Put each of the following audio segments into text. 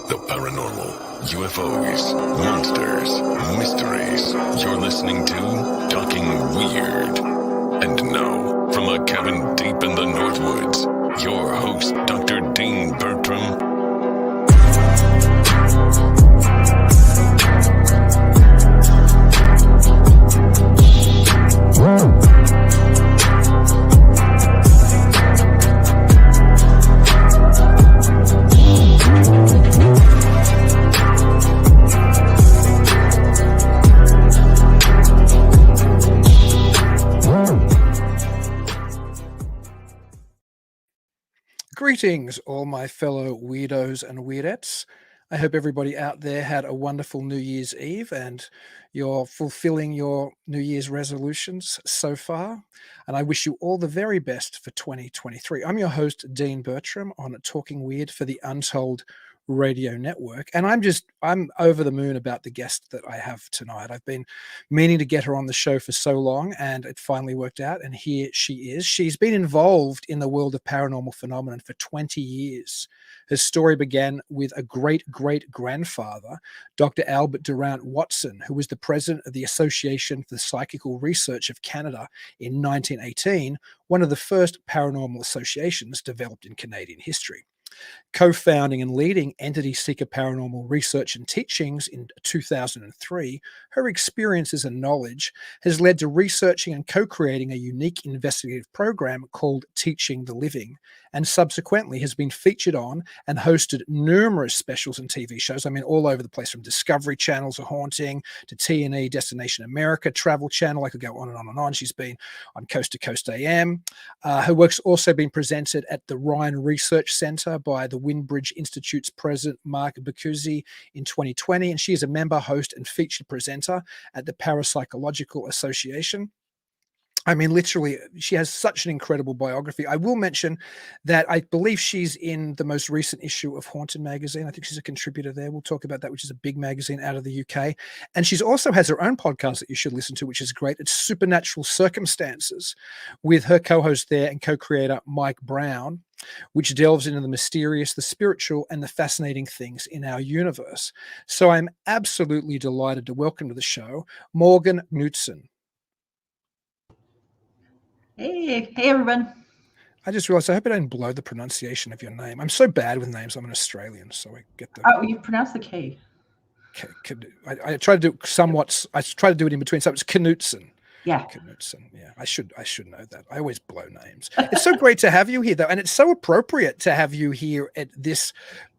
The paranormal, UFOs, monsters, mysteries. You're listening to Talking Weird. And now, from a cabin deep in the Northwoods, your host, Dr. Dean Bertram. Greetings, all my fellow weirdos and weirdettes. I hope everybody out there had a wonderful New Year's Eve and you're fulfilling your New Year's resolutions so far. And I wish you all the very best for 2023. I'm your host, Dean Bertram, on Talking Weird for the Untold radio network. And I'm over the moon about the guest that I have tonight. I've been meaning to get her on the show for so long, and it finally worked out. And here she is. She's been involved in the world of paranormal phenomenon for 20 years. Her story began with a great-great-grandfather, Dr. Albert Durant Watson, who was the president of the Association for the Psychical Research of Canada in 1918, one of the first paranormal associations developed in Canadian history. Co-founding and leading Entityseeker Paranormal Research and Teachings in 2003, her experiences and knowledge has led to researching and co-creating a unique investigative program called Teaching the Living, and subsequently has been featured on and hosted numerous specials and TV shows. I mean, all over the place, from Discovery Channel's A Haunting to T&E, Destination America, Travel Channel. I could go on and on and on. She's been on Coast to Coast AM. Her work's also been presented at the Ryan Research Center by the Windbridge Institute's president, Mark Bacuzzi, in 2020. And she is a member, host, and featured presenter at the Parapsychological Association. I mean, literally, she has such an incredible biography. I will mention that I believe she's in the most recent issue of Haunted magazine. I think she's a contributor there. We'll talk about that, which is a big magazine out of the UK. And she's also has her own podcast that you should listen to, which is great. It's Supernatural Circumstances, with her co-host there and co-creator Mike Brown, which delves into the mysterious, the spiritual, and the fascinating things in our universe. So I'm absolutely delighted to welcome to the show Morgan Knudsen. Hey everyone. I just realized I hope I don't blow the pronunciation of your name. I'm so bad with names. I'm an Australian, so I get the. Oh, you pronounce the K. I try to do somewhat. I try to do it in between. So it's Knudsen. Yeah. Knudsen. Yeah. I should know that. I always blow names. It's so great to have you here, though, and it's so appropriate to have you here at this.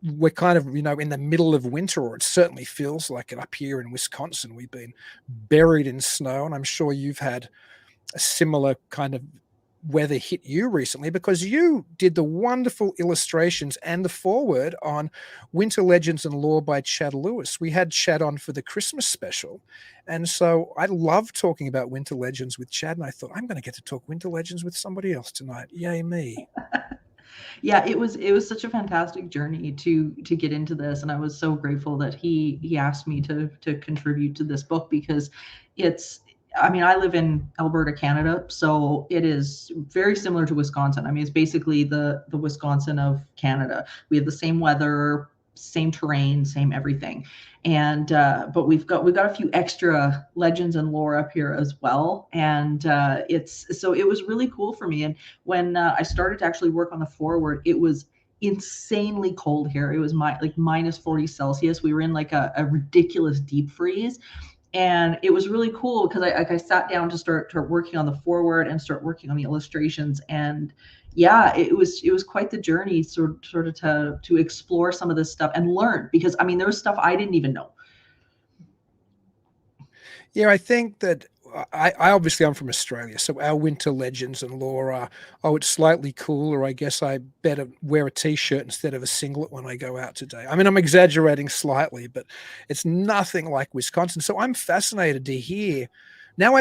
We're kind of, in the middle of winter, or it certainly feels like it up here in Wisconsin. We've been buried in snow, and I'm sure you've had a similar kind of weather hit you recently, because you did the wonderful illustrations and the foreword on Winter Legends and Lore by Chad Lewis. We had Chad on for the Christmas special, and so I love talking about Winter Legends with Chad, and I thought, I'm going to get to talk Winter Legends with somebody else tonight. Yay me. Yeah, it was such a fantastic journey to get into this, and I was so grateful that he asked me to contribute to this book, because I live in Alberta, Canada, so it is very similar to Wisconsin. I mean, it's basically the Wisconsin of Canada. We have the same weather, same terrain, same everything. And but we've got a few extra legends and lore up here as well. And it was really cool for me. And when I started to actually work on the foreword, it was insanely cold here. It was minus 40 Celsius. We were in like a ridiculous deep freeze. And it was really cool because I sat down to start working on the foreword and start working on the illustrations. And yeah, it was quite the journey sort of to explore some of this stuff and learn, because there was stuff I didn't even know. Yeah, I think that I obviously I'm from Australia, so our winter legends and lore are, it's slightly cooler. I guess I better wear a t-shirt instead of a singlet when I go out today. I mean, I'm exaggerating slightly, but it's nothing like Wisconsin. So I'm fascinated to hear. Now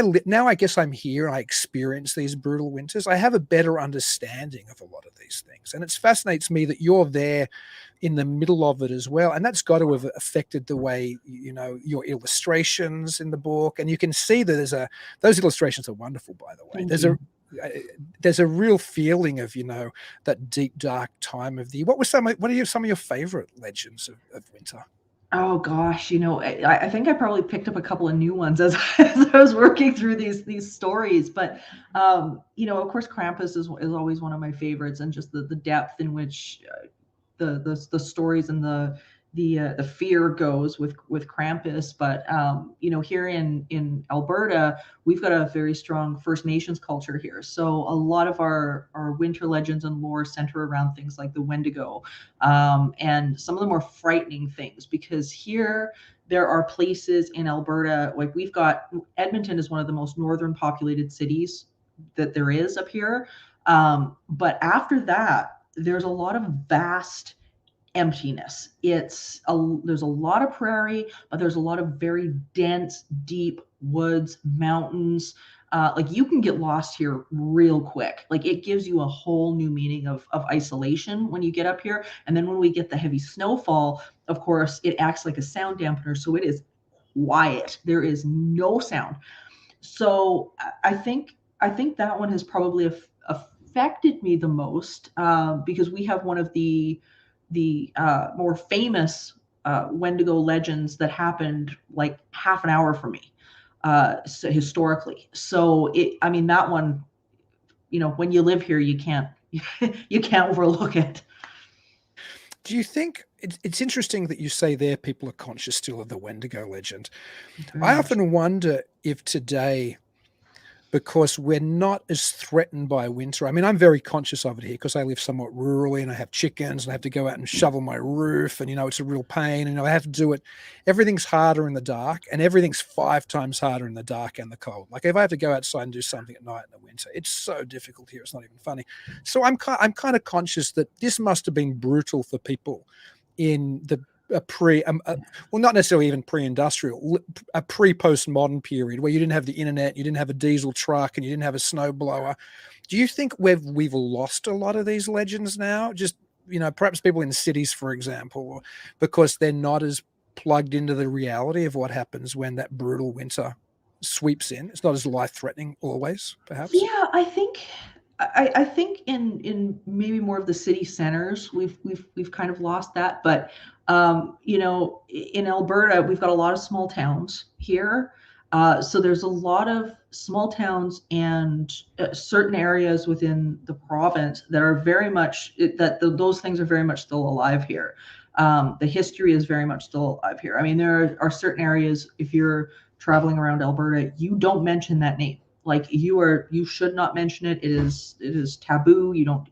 I guess I'm here and I experience these brutal winters. I have a better understanding of a lot of these things, and it fascinates me that you're there in the middle of it as well, and that's got to have affected the way your illustrations in the book. And you can see that those illustrations are wonderful, by the way. there's a real feeling of, that deep, dark time of the year. What are some of your favorite legends of winter? Oh gosh, I think I probably picked up a couple of new ones as, as I was working through these stories. But of course, Krampus is always one of my favorites, and just the depth in which the stories and the fear goes with Krampus. But here in Alberta, we've got a very strong First Nations culture here. So a lot of our winter legends and lore center around things like the Wendigo, and some of the more frightening things, because here there are places in Alberta, like we've got Edmonton is one of the most northern populated cities that there is up here. But after that, there's a lot of vast emptiness. There's a lot of prairie, but there's a lot of very dense, deep woods, mountains. Like you can get lost here real quick. Like it gives you a whole new meaning of isolation when you get up here. And then when we get the heavy snowfall, of course, it acts like a sound dampener. So it is quiet. There is no sound. So I think that one has probably affected me the most, because we have one of the more famous Wendigo legends that happened like half an hour from me, so historically. So that one, when you live here, you can't you can't overlook it. Do you think it's interesting that you say there people are conscious still of the Wendigo legend? Very I much. often wonder if today, because we're not as threatened by winter. I mean, I'm very conscious of it here because I live somewhat rurally and I have chickens and I have to go out and shovel my roof, and it's a real pain, and I have to do it. Everything's harder in the dark, and everything's 5 times harder in the dark and the cold. Like if I have to go outside and do something at night in the winter, it's so difficult here. It's not even funny. So I'm kind of conscious that this must have been brutal for people in the well, not necessarily even pre-industrial, a pre-postmodern period where you didn't have the internet, you didn't have a diesel truck, and you didn't have a snowblower. Do you think we've lost a lot of these legends now? Just, perhaps people in cities, for example, because they're not as plugged into the reality of what happens when that brutal winter sweeps in. It's not as life-threatening always, perhaps. Yeah, I think in maybe more of the city centers, we've kind of lost that. But in Alberta, we've got a lot of small towns here. So there's a lot of small towns and certain areas within the province that are very much those things are very much still alive here. The history is very much still alive here. I mean, there are certain areas, if you're traveling around Alberta, you don't mention that name. Like you should not mention it. It is taboo. You don't.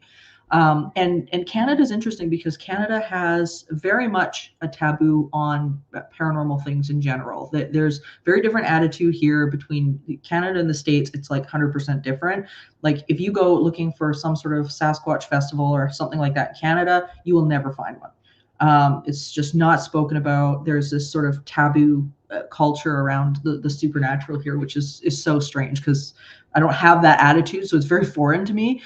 And Canada is interesting because Canada has very much a taboo on paranormal things in general. There's very different attitude here between Canada and the States. It's like 100% different. Like if you go looking for some sort of Sasquatch festival or something like that in Canada, you will never find one. It's just not spoken about. There's this sort of taboo culture around the supernatural here, which is so strange because I don't have that attitude, so it's very foreign to me.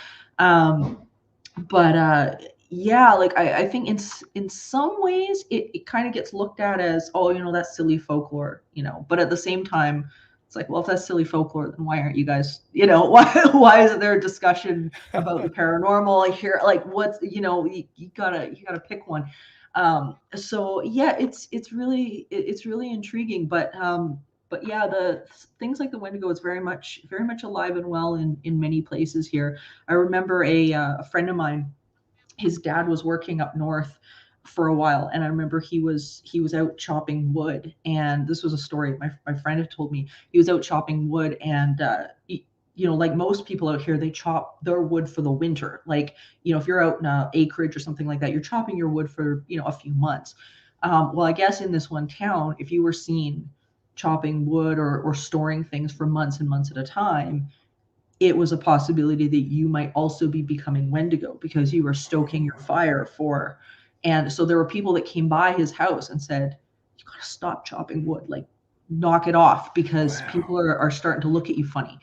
But yeah, like I think in some ways it kind of gets looked at as, oh, that's silly folklore, but at the same time it's like, well, if that's silly folklore, then why aren't you guys, why isn't there a discussion about the paranormal here? Like what's, you gotta pick one. So yeah, it's really intriguing, but yeah, the things like the Wendigo is very much alive and well in many places here. I remember a friend of mine, his dad was working up north for a while, and I remember he was out chopping wood, and this was a story my friend had told me. He was out chopping wood, and like most people out here, they chop their wood for the winter. Like, if you're out in an acreage or something like that, you're chopping your wood for, a few months. Well, I guess in this one town, if you were seen chopping wood or storing things for months and months at a time, it was a possibility that you might also be becoming Wendigo because you were stoking your fire for. And so there were people that came by his house and said, you got to stop chopping wood, like knock it off, because Wow. people are starting to look at you funny.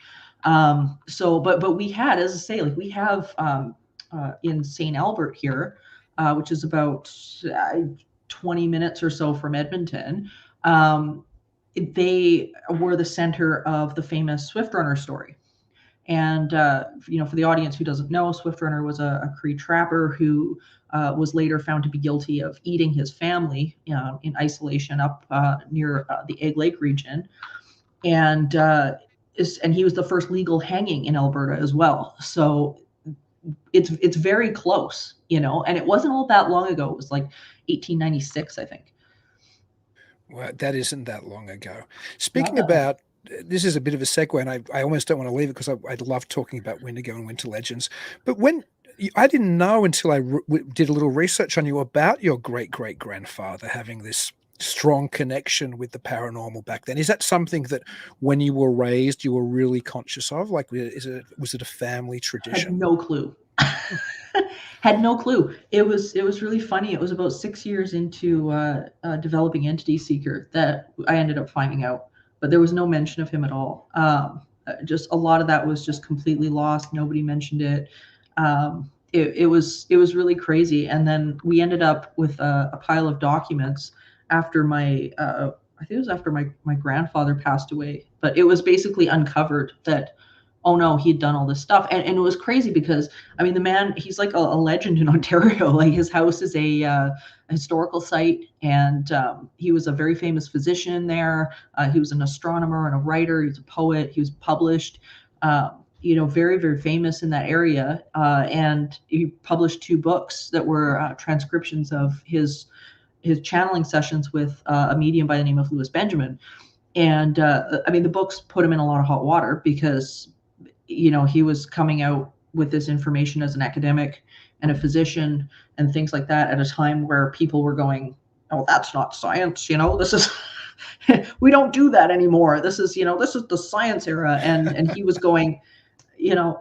So, but we had, as I say, like we have in St. Albert here, which is about 20 minutes or so from Edmonton. They were the center of the famous Swift Runner story. And for the audience who doesn't know, Swift Runner was a Cree trapper who was later found to be guilty of eating his family in isolation up near the Egg Lake region, and he was the first legal hanging in Alberta as well. So it's very close, and it wasn't all that long ago. It was like 1896, I think. Well, that isn't that long ago. Speaking about, this is a bit of a segue, and I almost don't want to leave it because I love talking about Wendigo and Winter Legends. But I didn't know until I did a little research on you about your great-great-grandfather having this strong connection with the paranormal back then. Is that something that when you were raised, you were really conscious of? Like, was it a family tradition? Had no clue. Had no clue. It was really funny. It was about 6 years into developing Entityseeker that I ended up finding out, but there was no mention of him at all. Just a lot of that was just completely lost. Nobody mentioned it. It was really crazy. And then we ended up with a pile of documents after I think it was after my grandfather passed away, but it was basically uncovered that, oh no, he'd done all this stuff. And it was crazy because, I mean, the man, he's like a legend in Ontario. Like, his house is a historical site, and he was a very famous physician there. He was an astronomer and a writer. He was a poet. He was published, very, very famous in that area. And he published 2 books that were transcriptions of his channeling sessions with a medium by the name of Louis Benjamin. And I mean, the books put him in a lot of hot water because he was coming out with this information as an academic and a physician and things like that at a time where people were going, oh, that's not science. This is, we don't do that anymore. This is the science era. And he was going,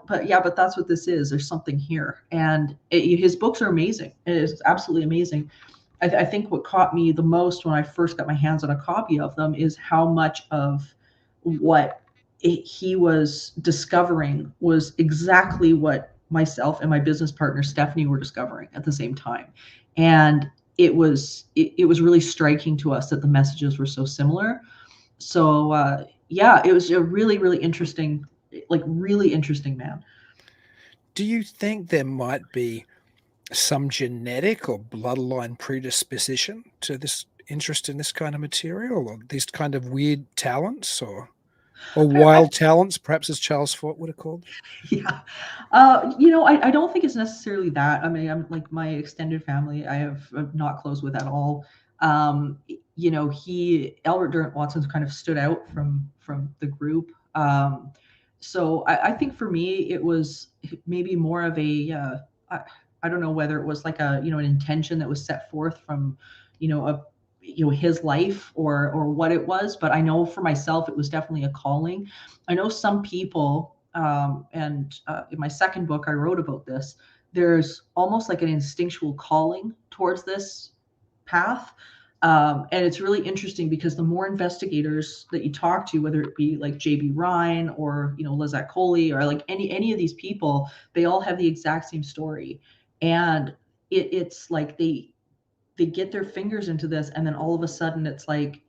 but that's what this is. There's something here. And his books are amazing. It is absolutely amazing. I think what caught me the most when I first got my hands on a copy of them is how much of what he was discovering was exactly what myself and my business partner Stephanie were discovering at the same time. And it was really striking to us that the messages were so similar. So it was a really, really interesting, really interesting man. Do you think there might be some genetic or bloodline predisposition to this interest in this kind of material, or these kind of weird talents, or wild talents, perhaps, as Charles Fort would have called? Yeah. I don't think it's necessarily that. I mean, I'm like, my extended family, I'm not close with at all. Albert Durant Watson's kind of stood out from the group. So I think for me, it was maybe more of I don't know whether it was like an intention that was set forth from, his life or what it was, but I know for myself, it was definitely a calling. I know some people, and in my second book, I wrote about this, there's almost like an instinctual calling towards this path. And it's really interesting because the more investigators that you talk to, whether it be like J.B. Ryan or, Lizette Coley, or like any of these people, they all have the exact same story. And it's like they get their fingers into this, and then all of a sudden it's like,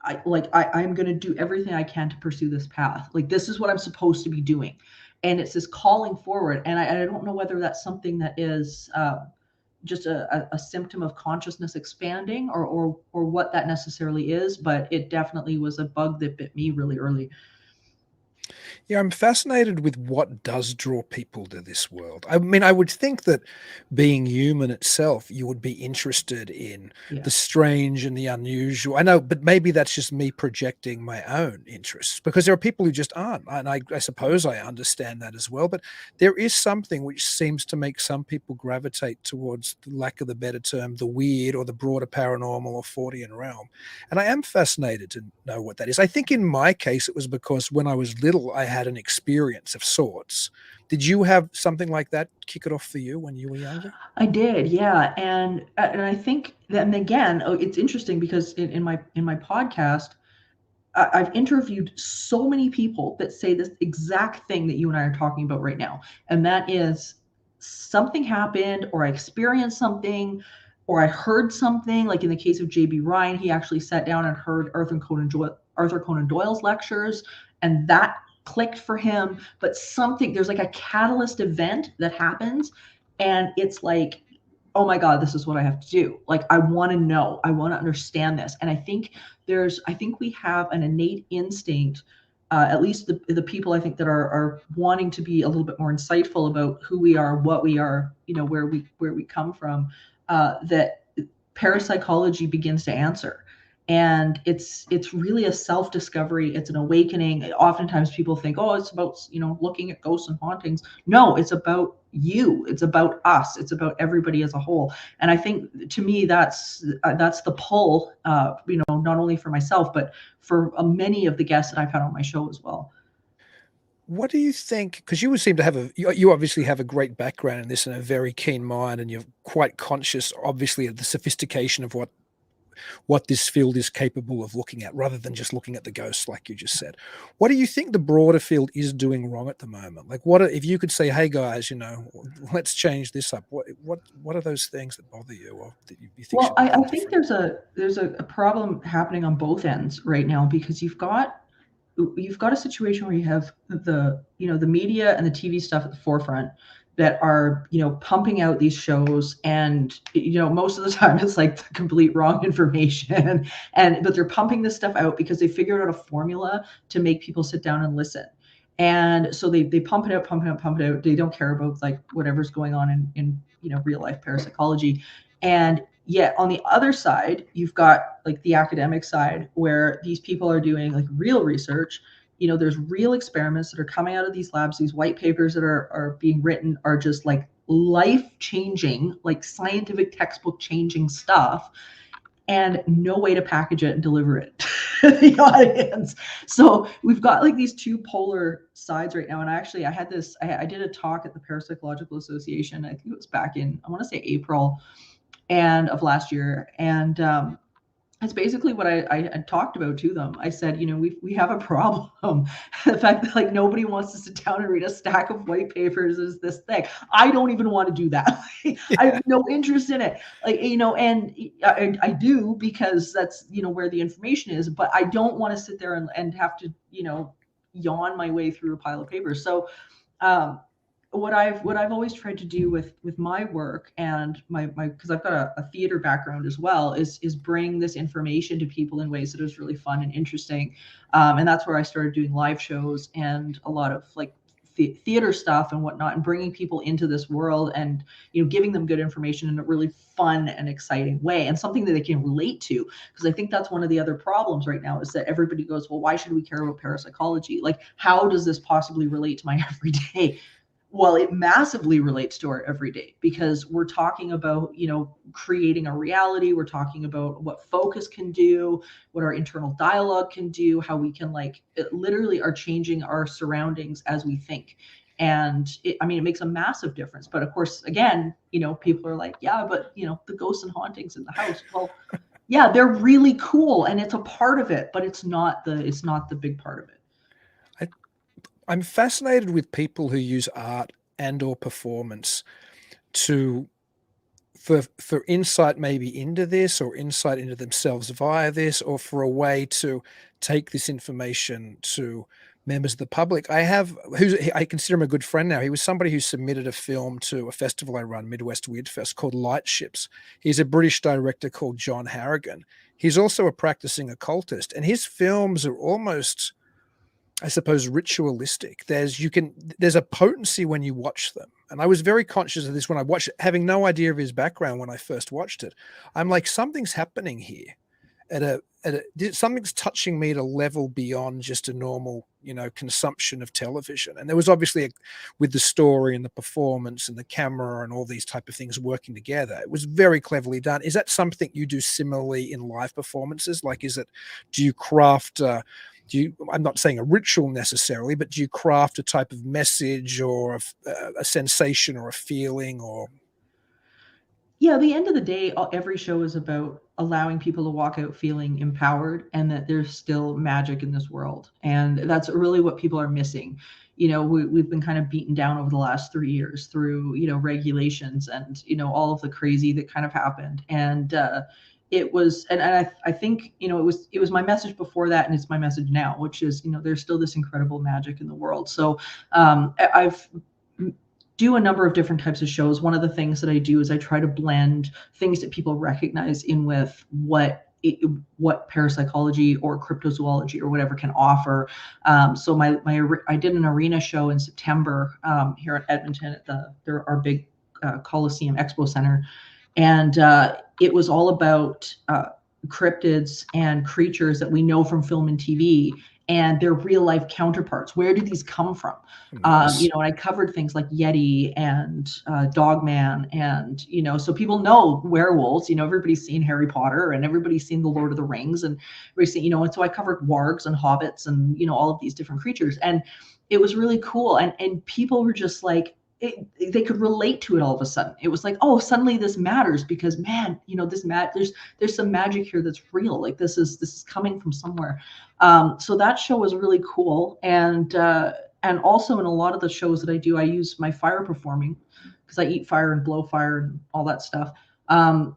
I'm going to do everything I can to pursue this path. Like, this is what I'm supposed to be doing. And it's this calling forward. And I don't know whether that's something that is just a symptom of consciousness expanding or what that necessarily is, but it definitely was a bug that bit me really early. Yeah, I'm fascinated with what does draw people to this world. I mean, I would think that being human itself, you would be interested in the strange and the unusual. I know, but maybe that's just me projecting my own interests, because there are people who just aren't. And I suppose I understand that as well. But there is something which seems to make some people gravitate towards, the lack of the better term, the weird or the broader paranormal or Fortean realm. And I am fascinated to know what that is. I think in my case, it was because when I was little, I had an experience of sorts. Did you have something like that kick it off for you when you were younger? I did, yeah. And I think that, and again, it's interesting because in my podcast, I've interviewed so many people that say this exact thing that you and I are talking about right now. And that is, something happened, or I experienced something, or I heard something. Like in the case of J.B. Ryan, he actually sat down and heard Arthur Conan Doyle's lectures, and that clicked for him, but there's like a catalyst event that happens, and it's like, oh my God, this is what I have to do. Like, I want to know, I want to understand this. And I think we have an innate instinct, at least the people I think that are wanting to be a little bit more insightful about who we are, what we are, where we come from, that parapsychology begins to answer. And it's really a self-discovery. It's an awakening. Oftentimes people think, oh, it's about, looking at ghosts and hauntings. No, it's about you. It's about us. It's about everybody as a whole. And I think, to me, that's the pull, not only for myself, but for many of the guests that I've had on my show as well. What do you think? Because you would seem to have you obviously have a great background in this and a very keen mind, and you're quite conscious, obviously, of the sophistication of what this field is capable of looking at, rather than just looking at the ghosts, like you just said. What do you think the broader field is doing wrong at the moment? Like, if you could say, hey guys, let's change this up. What are those things that bother you, or that you think? Well, I think there's a problem happening on both ends right now, because you've got a situation where you have the media and the TV stuff at the forefront that are, pumping out these shows, and, most of the time it's like the complete wrong information, but they're pumping this stuff out because they figured out a formula to make people sit down and listen. And so they pump it out, pump it out, pump it out. They don't care about like whatever's going on in real life parapsychology. And yet on the other side, you've got like the academic side, where these people are doing like real research. There's real experiments that are coming out of these labs. These white papers that are being written are just like life-changing, like scientific textbook changing stuff, and no way to package it and deliver it to the audience. So we've got like these two polar sides right now. And I did a talk at the Parapsychological Association. I think it was back in, I want to say April of last year. And it's basically what I talked about to them. I said, we have a problem. The fact that like nobody wants to sit down and read a stack of white papers is this thing. I don't even want to do that. I have no interest in it. Like, and I do, because that's, where the information is, but I don't want to sit there and have to, yawn my way through a pile of papers. So, what I've always tried to do with my work, and my because I've got a theater background as well, is bring this information to people in ways that is really fun and interesting. And that's where I started doing live shows and a lot of like theater stuff and whatnot, and bringing people into this world, and giving them good information in a really fun and exciting way, and something that they can relate to. Because I think that's one of the other problems right now, is that everybody goes, well, why should we care about parapsychology? Like, how does this possibly relate to my everyday? Well, it massively relates to our everyday, because we're talking about, creating a reality. We're talking about what focus can do, what our internal dialogue can do, how we can literally are changing our surroundings as we think. And it makes a massive difference. But of course, again, people are like, yeah, but the ghosts and hauntings in the house. Well, yeah, they're really cool, and it's a part of it, but it's not the big part of it. I'm fascinated with people who use art and or performance for insight, maybe into this, or insight into themselves via this, or for a way to take this information to members of the public. I consider him a good friend now. He was somebody who submitted a film to a festival I run, Midwest Weird Fest, called Light Ships. He's a British director called John Harrigan. He's also a practicing occultist, and his films are almost, I suppose, ritualistic. There's a potency when you watch them. And I was very conscious of this when I watched it, having no idea of his background when I first watched it. I'm like, something's happening here. Something's touching me at a level beyond just a normal, consumption of television. And there was obviously, with the story and the performance and the camera and all these type of things working together, it was very cleverly done. Is that something you do similarly in live performances? Like, do you craft, I'm not saying a ritual necessarily, but do you craft a type of message or a sensation or a feeling? Or yeah, at the end of the day, every show is about allowing people to walk out feeling empowered, and that there's still magic in this world. And that's really what people are missing. We've been kind of beaten down over the last 3 years through, regulations and, all of the crazy that kind of happened. And, it was, and I think, it was my message before that, and it's my message now, which is, there's still this incredible magic in the world. So I've do a number of different types of shows. One of the things that I do is I try to blend things that people recognize in with what parapsychology or cryptozoology or whatever can offer. So I did an arena show in September here in Edmonton at our big Coliseum Expo Center, and it was all about cryptids and creatures that we know from film and TV and their real life counterparts. Where do these come from? Nice. And I covered things like Yeti and Dogman, and so people know werewolves. Everybody's seen Harry Potter and everybody's seen the Lord of the Rings, and everybody's seen, and so I covered wargs and hobbits and all of these different creatures, and it was really cool. And people were just like, they could relate to it all of a sudden. It was like, oh, suddenly this matters because, man, there's some magic here that's real. Like this is coming from somewhere. So that show was really cool. And also in a lot of the shows that I do, I use my fire performing because I eat fire and blow fire and all that stuff.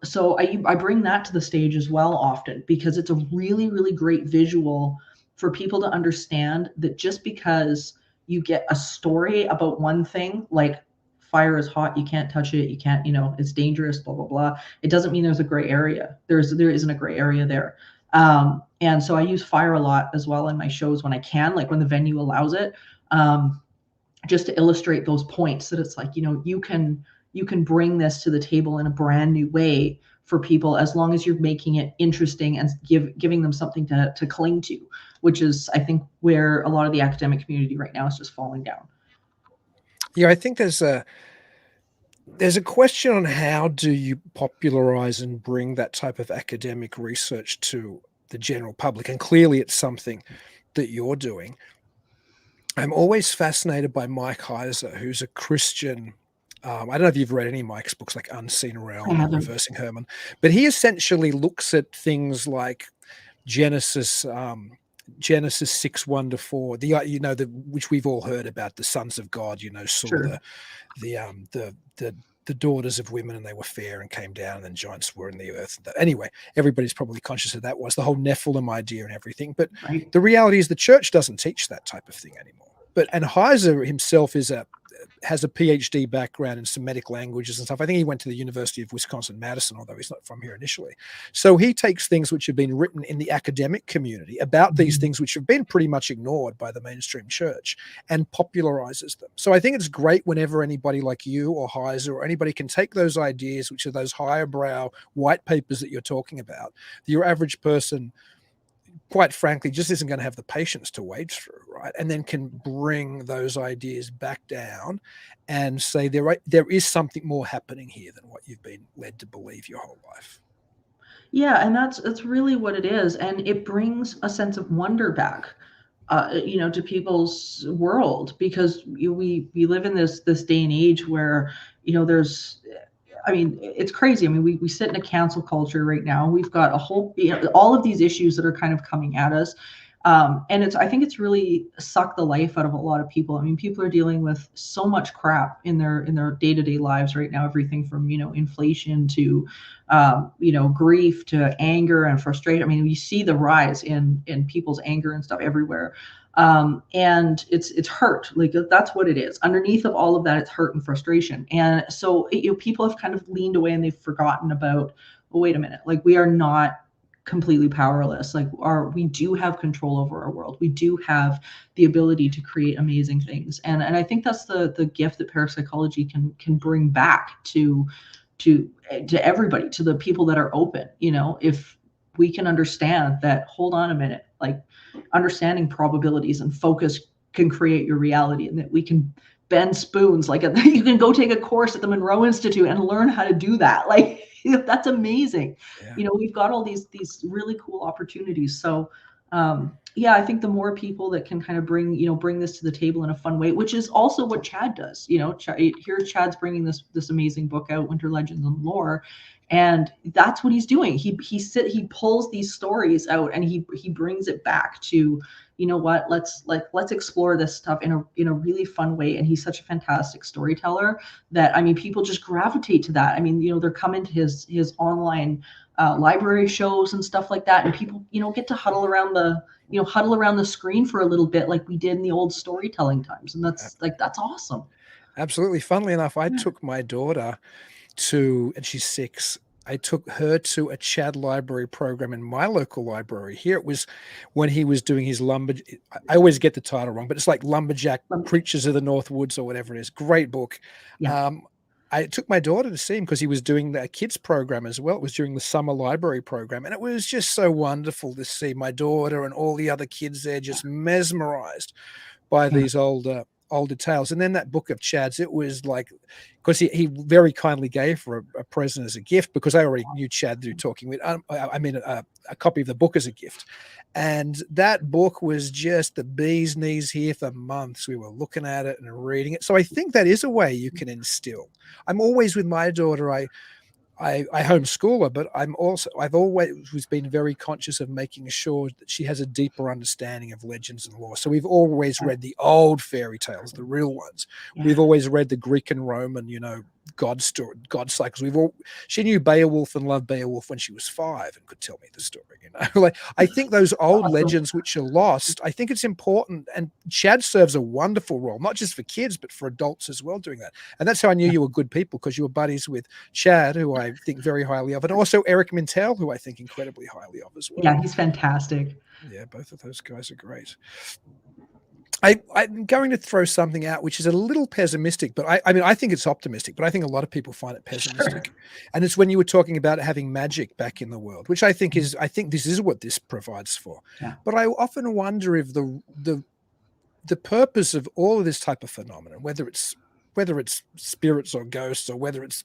So I bring that to the stage as well often because it's a really, really great visual for people to understand that just because you get a story about one thing, like fire is hot, you can't touch it, you can't, it's dangerous, blah, blah, blah. It doesn't mean there's a gray area. There isn't a gray area there. And so I use fire a lot as well in my shows when I can, like when the venue allows it, just to illustrate those points that it's like, you can bring this to the table in a brand new way for people as long as you're making it interesting and giving them something to cling to, which is, I think, where a lot of the academic community right now is just falling down. Yeah, I think there's a question on how do you popularize and bring that type of academic research to the general public, and clearly it's something that you're doing. I'm always fascinated by Mike Heiser, who's a Christian. I don't know if you've read any of Mike's books, like Unseen Realm or Reversing Herman, but he essentially looks at things like Genesis 6:1-4, which we've all heard about, the sons of God, saw Sure. the daughters of women, and they were fair and came down, and then giants were in the earth. Anyway, everybody's probably conscious of that, was the whole Nephilim idea and everything. But Right. the reality is the church doesn't teach that type of thing anymore. And Heiser himself has a PhD background in Semitic languages and stuff. I think he went to the University of Wisconsin-Madison, although he's not from here initially. So he takes things which have been written in the academic community about these things which have been pretty much ignored by the mainstream church and popularizes them. So I think it's great whenever anybody like you or Heiser or anybody can take those ideas, which are those higher brow white papers that you're talking about, your average person, quite frankly, just isn't going to have the patience to wade through, right? And then can bring those ideas back down and say there is something more happening here than what you've been led to believe your whole life. Yeah, and that's really what it is, and it brings a sense of wonder back, to people's world, because we live in this day and age where there's. I mean, it's crazy. I mean, we sit in a cancel culture right now. We've got a whole, all of these issues that are kind of coming at us. And I think it's really sucked the life out of a lot of people. I mean, people are dealing with so much crap in their day-to-day lives right now, everything from, inflation to, grief to anger and frustration. I mean, you see the rise in people's anger and stuff everywhere. And it's hurt. Like that's what it is. Underneath of all of that, it's hurt and frustration. And so people have kind of leaned away and they've forgotten about, well, wait a minute, like we are not completely powerless. Like we do have control over our world. We do have the ability to create amazing things. And I think that's the gift that parapsychology can bring back to everybody, to the people that are open. If we can understand that, hold on a minute, like understanding probabilities and focus can create your reality, and that we can bend spoons. Like you can go take a course at the Monroe Institute and learn how to do that. Like that's amazing. Yeah. We've got all these really cool opportunities. So I think the more people that can kind of bring this to the table in a fun way, which is also what Chad does. Here's Chad's bringing this amazing book out, Winter Legends and Lore, and that's what he's doing. He pulls these stories out and he brings it back to you know what, let's explore this stuff in a really fun way. And he's such a fantastic storyteller that, I mean, people just gravitate to that. I mean, you know, they're coming to his online library shows and stuff like that, and people, you know, get to huddle around the screen for a little bit, like we did in the old storytelling times. And that's awesome. Absolutely. Funnily enough, I took my daughter and she's 6. I took her to a Chad library program in my local library. Here it was when he was doing his I always get the title wrong, but it's like Lumberjack Preachers of the North Woods or whatever it is. Great book. Yeah. I took my daughter to see him because he was doing the kids program as well. It was during the summer library program. And it was just so wonderful to see my daughter and all the other kids there just mesmerized by these older tales. And then that book of Chad's, it was like, because he very kindly gave her a present as a gift, because I already knew Chad through talking with, a copy of the book as a gift. And that book was just the bee's knees here for months. We were looking at it and reading it. So I think that is a way you can instill. I'm always with my daughter, I homeschool her, but I've always been very conscious of making sure that she has a deeper understanding of legends and lore. So we've always read the old fairy tales, the real ones. Yeah. We've always read the Greek and Roman, you know, God cycles. She knew Beowulf and loved Beowulf when she was 5 and could tell me the story, you know. Like, I think those old legends which are lost, I think it's important, and Chad serves a wonderful role, not just for kids but for adults as well, doing that. And that's how I knew you were good people, because you were buddies with Chad, who I think very highly of, and also Eric Mintel, who I think incredibly highly of as well. Yeah, he's fantastic. Yeah, both of those guys are great. I'm going to throw something out which is a little pessimistic, but I think it's optimistic, but I think a lot of people find it pessimistic. Sure. And it's when you were talking about having magic back in the world, which I think this is what this provides for. Yeah. But I often wonder if the purpose of all of this type of phenomenon, whether it's spirits or ghosts, or whether it's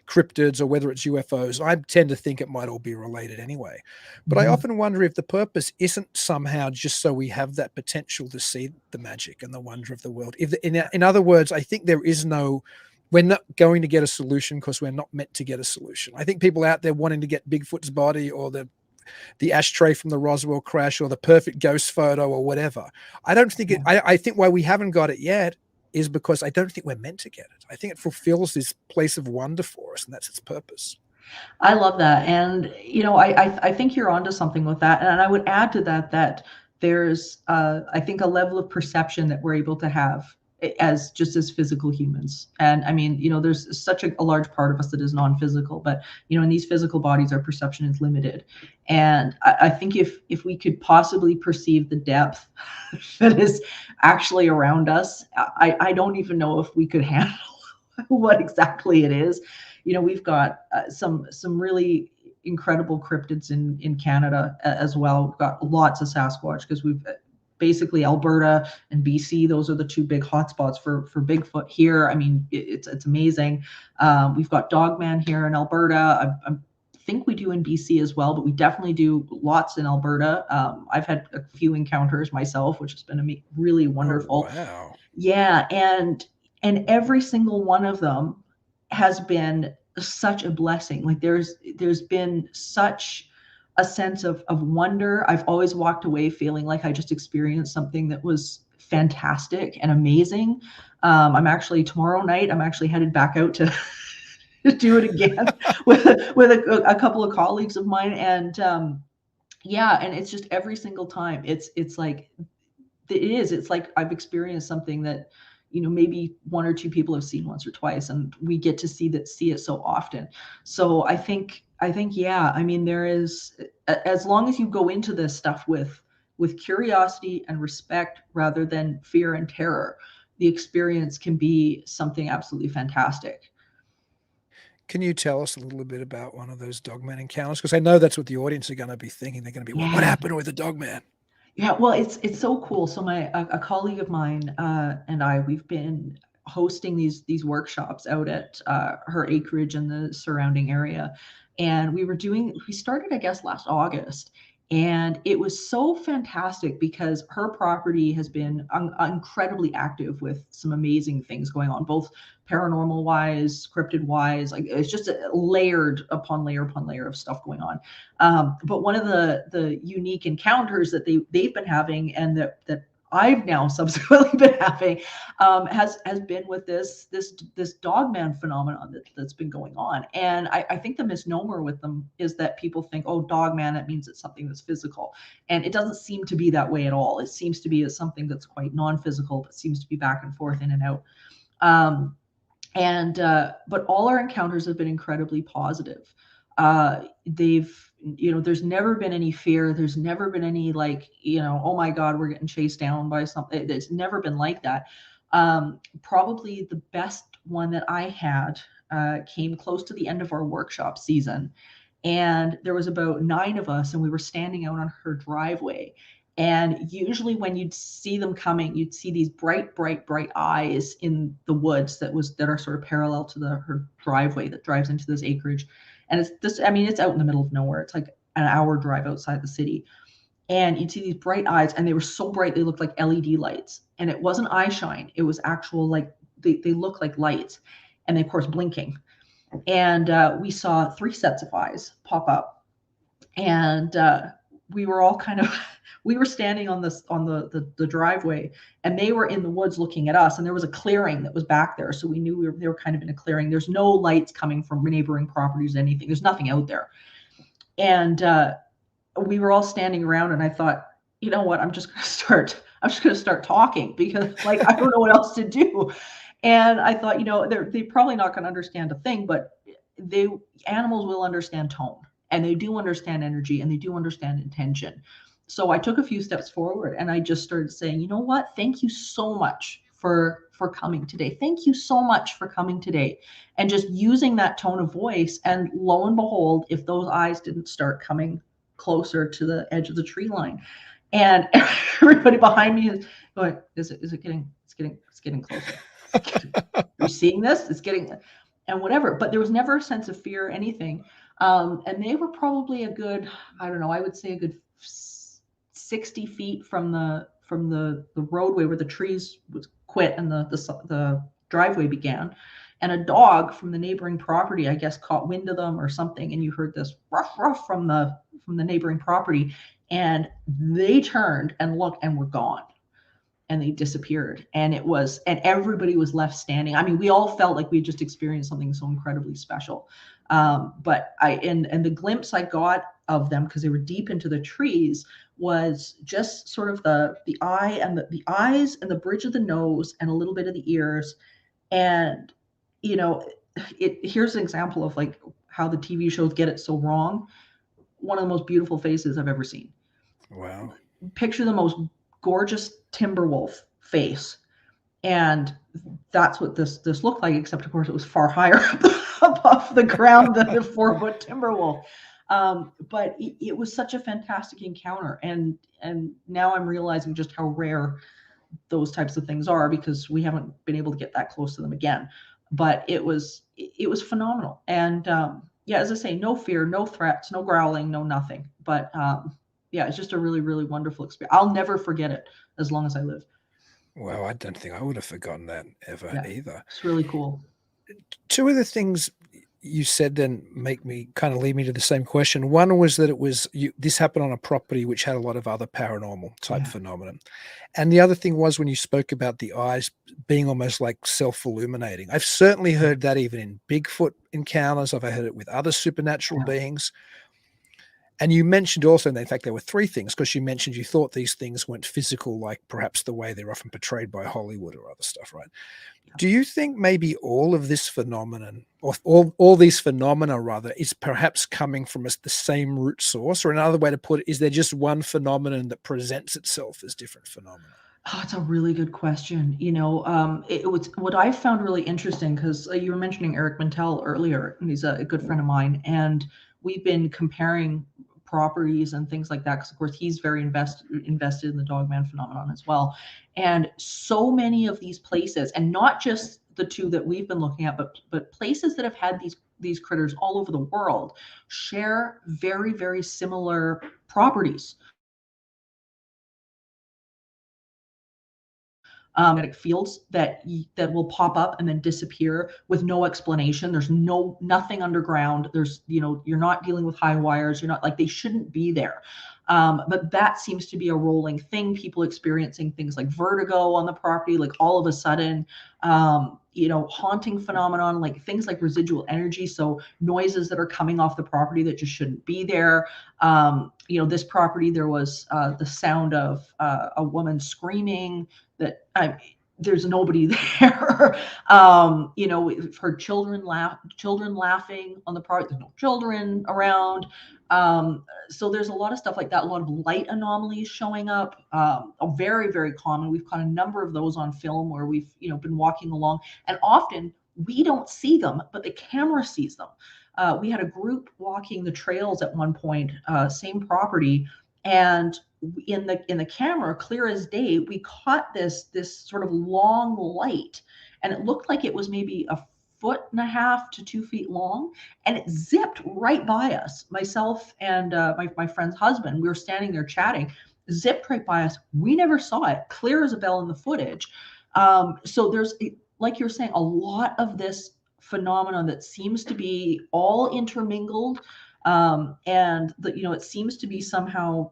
cryptids, or whether it's UFOs, I tend to think it might all be related anyway. But I often wonder if the purpose isn't somehow just so we have that potential to see the magic and the wonder of the world. In other words, I think we're not going to get a solution because we're not meant to get a solution. I think people out there wanting to get Bigfoot's body, or the ashtray from the Roswell crash, or the perfect ghost photo, or whatever. I don't think I think why we haven't got it yet is because I don't think we're meant to get it. I think it fulfills this place of wonder for us, and that's its purpose. I love that. And, you know, I think you're onto something with that. And I would add to that there's, I think, a level of perception that we're able to have as physical humans. And I mean, you know, there's such a large part of us that is non-physical, but, you know, in these physical bodies, our perception is limited. And I think if we could possibly perceive the depth that is actually around us, I don't even know if we could handle what exactly it is. You know, we've got some really incredible cryptids in Canada as well. We've got lots of Sasquatch, because we've basically Alberta and BC. Those are the two big hotspots for Bigfoot here. I mean, it's amazing. We've got Dogman here in Alberta. I think we do in BC as well, but we definitely do lots in Alberta. I've had a few encounters myself, which has been really wonderful. Oh, wow. Yeah, and every single one of them has been such a blessing. Like there's been such a sense of wonder. I've always walked away feeling like I just experienced something that was fantastic and amazing. Tomorrow night, I'm actually headed back out to do it again with a couple of colleagues of mine. And and it's just every single time it's like I've experienced something that, you know, maybe one or two people have seen once or twice, and we get to see it so often. So I think, yeah, I mean, there is, as long as you go into this stuff with curiosity and respect rather than fear and terror, the experience can be something absolutely fantastic. Can you tell us a little bit about one of those Dogman encounters? Because I know that's what the audience are going to be thinking. They're going to be, what happened with the Dogman? Yeah, well, it's so cool. So a colleague of mine and we've been hosting these workshops out at her acreage in the surrounding area, and we started, I guess, last August, And it was so fantastic because her property has been incredibly active with some amazing things going on, both paranormal wise, cryptid wise. Like it's just layered upon layer upon layer of stuff going on. But one of the unique encounters that they've been having, and that I've now subsequently been having, has been with this Dogman phenomenon that's been going on. And I think the misnomer with them is that people think, oh, Dogman, that means it's something that's physical, and it doesn't seem to be that way at all. It seems to be something that's quite non-physical, but seems to be back and forth, in and out. But all our encounters have been incredibly positive. There's never been any fear. There's never been any like, oh my God, we're getting chased down by something. It's never been like that. Probably the best one that I had came close to the end of our workshop season. And there was about 9 of us, and we were standing out on her driveway. And usually when you'd see them coming, you'd see these bright, bright, bright eyes in the woods that are sort of parallel to her driveway that drives into this acreage. And it's out in the middle of nowhere. It's like an hour drive outside the city. And you'd see these bright eyes, and they were so bright, they looked like LED lights. And it wasn't eye shine. It was actual, like, they look like lights. And they, of course, blinking. And we saw 3 sets of eyes pop up. And we were all kind of, we were standing on the driveway, and they were in the woods looking at us, and there was a clearing that was back there. So we knew they were kind of in a clearing. There's no lights coming from neighboring properties, anything. There's nothing out there. And we were all standing around, and I thought, you know what, I'm just going to start talking, because like, I don't know what else to do. And I thought, they're probably not going to understand a thing, but animals will understand tone, and they do understand energy, and they do understand intention. So I took a few steps forward, and I just started saying, you know what? Thank you so much for coming today. Thank you so much for coming today. And just using that tone of voice. And lo and behold, if those eyes didn't start coming closer to the edge of the tree line, and everybody behind me is going, it's getting closer. You're seeing this? It's getting, and whatever. But there was never a sense of fear or anything. And they were probably a good, I don't know, I would say a good 60 feet from the roadway where the trees was quit and the driveway began. And a dog from the neighboring property, I guess, caught wind of them or something. And you heard this ruff, ruff from the neighboring property. And they turned and looked and were gone. And they disappeared. And everybody was left standing. I mean, we all felt like we had just experienced something so incredibly special. But the glimpse I got of them, because they were deep into the trees, was just sort of the eye and the eyes and the bridge of the nose and a little bit of the ears. And, here's an example of like how the TV shows get it so wrong. One of the most beautiful faces I've ever seen. Wow. Picture the most gorgeous timber wolf face. And that's what this looked like, except of course it was far higher above the ground than the 4-foot timber wolf. But it was such a fantastic encounter. And now I'm realizing just how rare those types of things are, because we haven't been able to get that close to them again. But it was phenomenal. And as I say, no fear, no threats, no growling, no nothing. But it's just a really, really wonderful experience. I'll never forget it as long as I live. Well, I don't think I would have forgotten that ever either. It's really cool. 2 of the things you said then lead me to the same question. One was that this happened on a property which had a lot of other paranormal type phenomenon. And the other thing was when you spoke about the eyes being almost like self-illuminating. I've certainly heard that even in Bigfoot encounters. I've heard it with other supernatural beings. And you mentioned also, in fact, there were 3 things, because you mentioned you thought these things weren't physical, like perhaps the way they're often portrayed by Hollywood or other stuff, right? Yeah. Do you think maybe all of this phenomenon, or all these phenomena rather, is perhaps coming from the same root source? Or another way to put it, is there just one phenomenon that presents itself as different phenomena? Oh, it's a really good question. It was what I found really interesting, because you were mentioning Eric Mantel earlier, and he's a good friend of mine, and we've been comparing properties and things like that, because of course he's very invested in the Dogman phenomenon as well. And so many of these places, and not just the 2 that we've been looking at, but places that have had these these critters all over the world share very, very similar properties. Magnetic fields that will pop up and then disappear with no explanation. There's nothing underground. There's, you're not dealing with high wires. You're not, like, they shouldn't be there. But that seems to be a rolling thing. People experiencing things like vertigo on the property, like all of a sudden, haunting phenomenon, like things like residual energy. So noises that are coming off the property that just shouldn't be there. This property, there was the sound of a woman screaming that there's nobody there. Her children laughing on the part. There's no children around. So there's a lot of stuff like that. A lot of light anomalies showing up. Very, very common. We've caught a number of those on film where we've been walking along, and often we don't see them, but the camera sees them. We had a group walking the trails at one point, same property, and in the camera, clear as day, we caught this sort of long light, and it looked like it was maybe 1.5 to 2 feet long, and it zipped right by us. Myself and my friend's husband, we were standing there chatting, zipped right by us. We never saw it, clear as a bell in the footage. So there's, like you're saying, a lot of this phenomenon that seems to be all intermingled, and it seems to be somehow,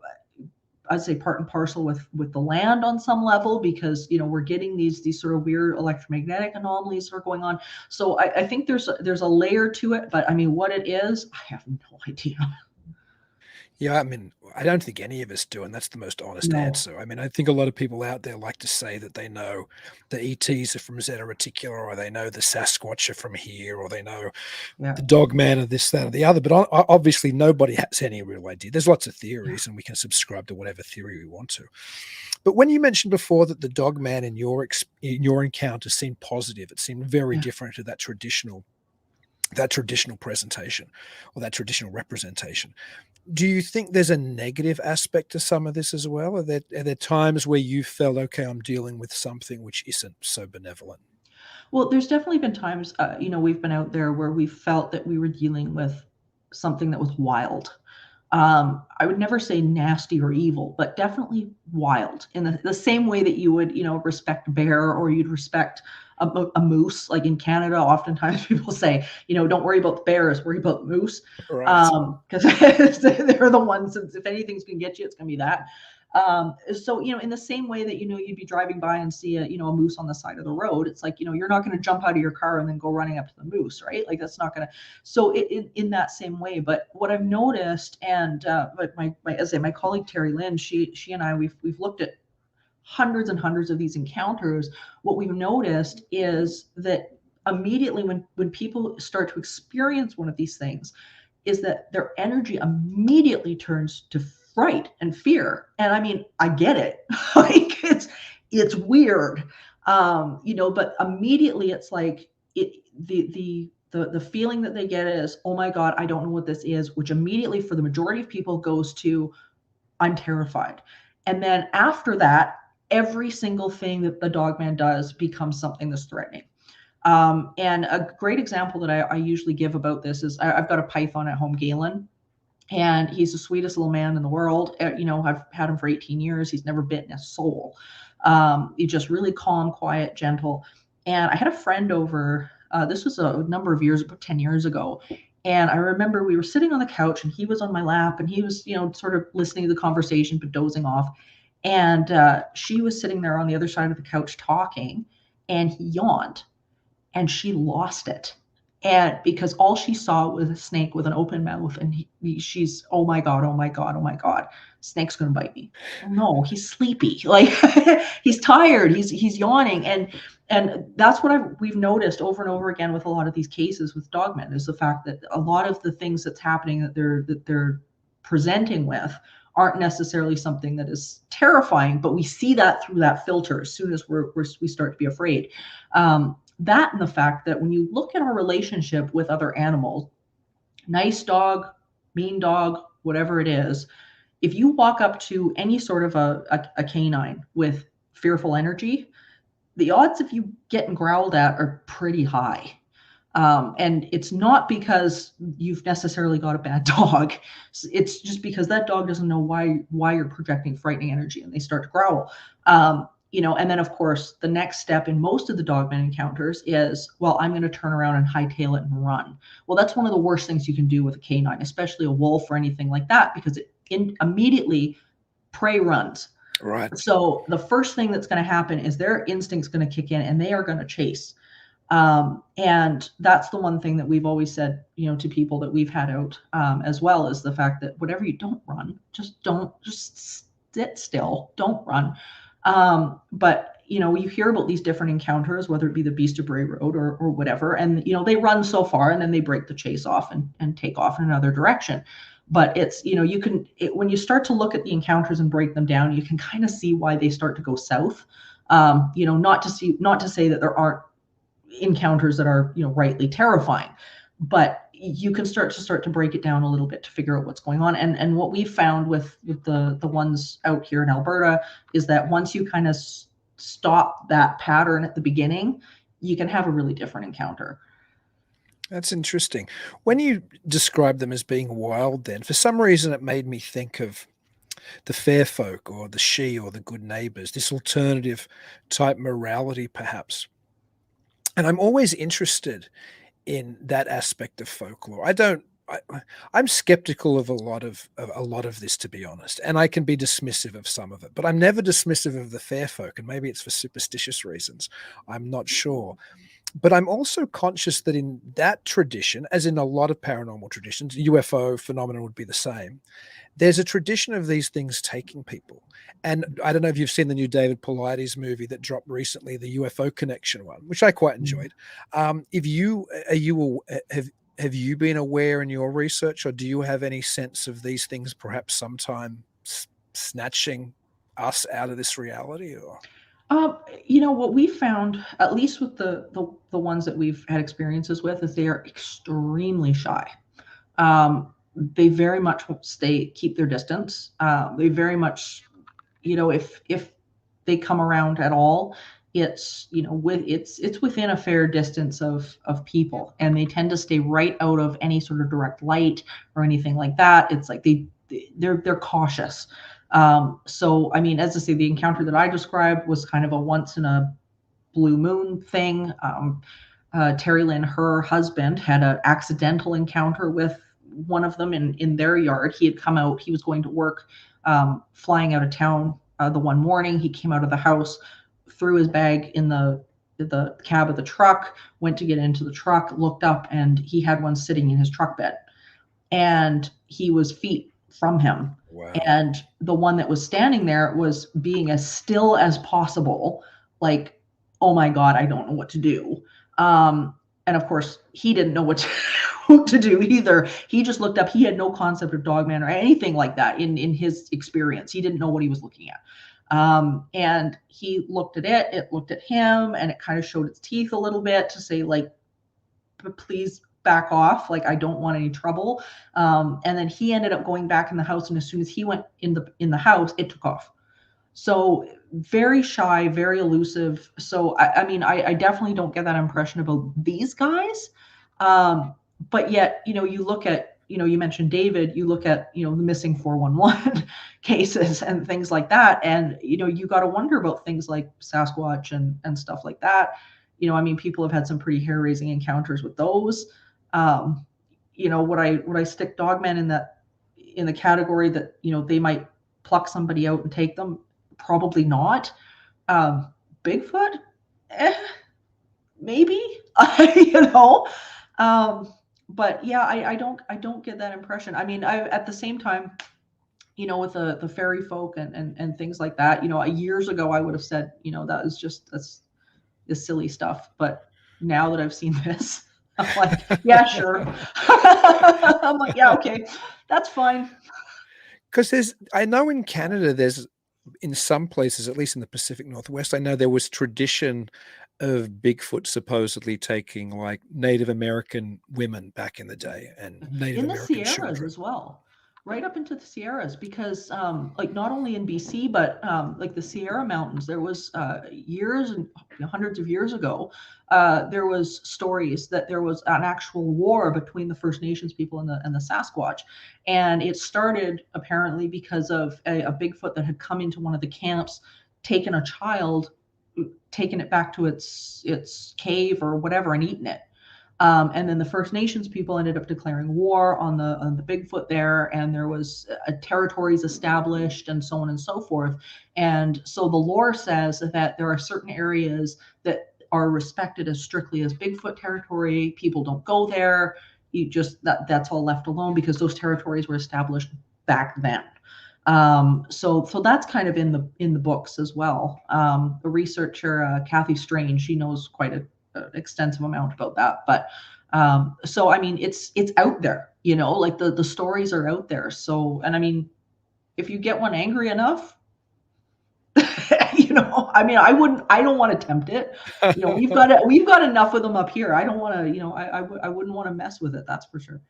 I'd say, part and parcel with the land on some level, because we're getting these sort of weird electromagnetic anomalies that are going on. So I think there's a layer to it, but I mean, what it is, I have no idea. Yeah, I mean, I don't think any of us do, and that's the most honest No. answer. I mean, I think a lot of people out there like to say that they know the ETs are from Zeta Reticula, or they know the Sasquatch are from here, or they know Yeah. the Dogman or this, that, or the other. But obviously, nobody has any real idea. There's lots of theories, and we can subscribe to whatever theory we want to. But when you mentioned before that the Dogman in your encounter seemed positive, it seemed very different to that traditional presentation or that traditional representation. Do you think there's a negative aspect to some of this as well? Are there times where you felt, okay, I'm dealing with something which isn't so benevolent? Well, there's definitely been times, we've been out there where we felt that we were dealing with something that was wild. I would never say nasty or evil, but definitely wild, in the same way that you would, respect a bear, or you'd respect a moose. Like in Canada, oftentimes people say, don't worry about the bears, worry about the moose. Right. Because they're the ones, if anything's going to get you, it's going to be that. So, in the same way that, you'd be driving by and see a moose on the side of the road, it's like, you're not going to jump out of your car and then go running up to the moose, right? Like, that's not going to, so in that same way. But what I've noticed, and but my colleague Terry Lynn, she and I, we've looked at hundreds and hundreds of these encounters. What we've noticed is that immediately when people start to experience one of these things, is that their energy immediately turns to fright and fear. And I mean, I get it. Like, it's weird. But immediately it's like the feeling that they get is, oh my God, I don't know what this is, which immediately for the majority of people goes to, I'm terrified. And then after that, every single thing that the Dogman does becomes something that's threatening. And a great example that I usually give about this is I've got a python at home, Galen, and he's the sweetest little man in the world. I've had him for 18 years. He's never bitten a soul. He's just really calm, quiet, gentle. And I had a friend over, this was a number of years, about 10 years ago. And I remember we were sitting on the couch and he was on my lap and he was, sort of listening to the conversation, but dozing off. And she was sitting there on the other side of the couch talking, and he yawned, and she lost it. And because all she saw was a snake with an open mouth, and she's, oh my God, oh my God, oh my God, snake's going to bite me. Oh no, he's sleepy. Like, he's tired. He's yawning. And that's what we've noticed over and over again with a lot of these cases with Dogman, is the fact that a lot of the things that's happening that they're presenting with aren't necessarily something that is terrifying, but we see that through that filter as soon as we start to be afraid. That and the fact that when you look at our relationship with other animals, nice dog, mean dog, whatever it is, if you walk up to any sort of a canine with fearful energy, the odds of you getting growled at are pretty high. And it's not because you've necessarily got a bad dog. It's just because that dog doesn't know why you're projecting frightening energy, and they start to growl. And then of course the next step in most of the Dogman encounters is, well, I'm going to turn around and hightail it and run. Well, that's one of the worst things you can do with a canine, especially a wolf or anything like that, because it immediately prey runs. Right. So the first thing that's going to happen is their instinct's going to kick in, and they are going to chase. And that's the one thing that we've always said, to people that we've had out, as well, is the fact that whatever you don't run, just sit still, don't run. But you hear about these different encounters, whether it be the Beast of Bray Road or whatever, and they run so far and then they break the chase off and take off in another direction. But it's, when you start to look at the encounters and break them down, you can kind of see why they start to go south. Not to say that there aren't encounters that are rightly terrifying, but you can start to break it down a little bit to figure out what's going on. And what we've found with the ones out here in Alberta is that once you kind of stop that pattern at the beginning, you can have a really different encounter. That's interesting. When you describe them as being wild, then for some reason it made me think of the fair folk or the she or the good neighbors, this alternative type morality perhaps. And I'm always interested in that aspect of folklore. I'm skeptical of a lot of this, to be honest, and I can be dismissive of some of it, but I'm never dismissive of the fair folk, and maybe it's for superstitious reasons. I'm not sure. But I'm also conscious that in that tradition, as in a lot of paranormal traditions, UFO phenomena would be the same. There's a tradition of these things taking people. And I don't know if you've seen the new David Paulides movie that dropped recently, the UFO Connection one, which I quite enjoyed. Have you been aware in your research, or do you have any sense of these things perhaps sometime snatching us out of this reality? Or What we found, at least with the ones that we've had experiences with, is they are extremely shy. They very much keep their distance. They very much, if they come around at all, it's it's within a fair distance of people, and they tend to stay right out of any sort of direct light or anything like that. It's like they're cautious. So I mean, as I say, the encounter that I described was kind of a once in a blue moon thing. Terry Lynn, her husband, had an accidental encounter with one of them in their yard. He had come out, he was going to work, flying out of town the one morning. He came out of the house, threw his bag in the cab of the truck, went to get into the truck, looked up, and he had one sitting in his truck bed. And he was feet from him. wow. And the one that was standing there was being as still as possible, like, oh my God, I don't know what to do. And of course, he didn't know what to do either. He just looked up. He had no concept of Dogman or anything like that in his experience. He didn't know what he was looking at. And he looked at it looked at him, and it kind of showed its teeth a little bit to say, like, please back off. Like, I don't want any trouble. And then he ended up going back in the house. And as soon as he went in the house, it took off. So very shy, very elusive. So, I mean, I definitely don't get that impression about these guys. But yet, you look at, you mentioned David, you look at, the missing 411 cases and things like that. And, you got to wonder about things like Sasquatch and stuff like that. I mean, people have had some pretty hair-raising encounters with those. Would I stick Dogman in the category that, they might pluck somebody out and take them? Probably not. Bigfoot? Maybe. But yeah, I don't get that impression. I mean, at the same time, with the fairy folk and things like that, years ago I would have said, that's silly stuff. But now that I've seen this, I'm like, yeah, sure. I'm like, yeah, okay, that's fine. Because I know in Canada, there's, in some places, at least in the Pacific Northwest, I know there was tradition of Bigfoot supposedly taking like Native American women back in the day, and Native In the American Sierras children as well. right up into the Sierras, because like not only in BC, but like the Sierra Mountains, there was years and hundreds of years ago, there was stories that there was an actual war between the First Nations people and the Sasquatch, and it started apparently because of a Bigfoot that had come into one of the camps, taken a child, taken it back to its cave or whatever, and eaten it. And then the First Nations people ended up declaring war on the Bigfoot there, and there was territories established and so on and so forth. And so the lore says that there are certain areas that are respected as strictly as Bigfoot territory. People don't go there. You just that's all left alone because those territories were established back then. So that's kind of in the books as well. The researcher Kathy Strange, she knows quite an extensive amount about that. But so I mean, it's out there, you know, like the stories are out there. So, and I mean, if you get one angry enough, you know, I mean, I don't want to tempt it. You know, we've got enough of them up here. I don't want to, you know, I wouldn't want to mess with it. That's for sure.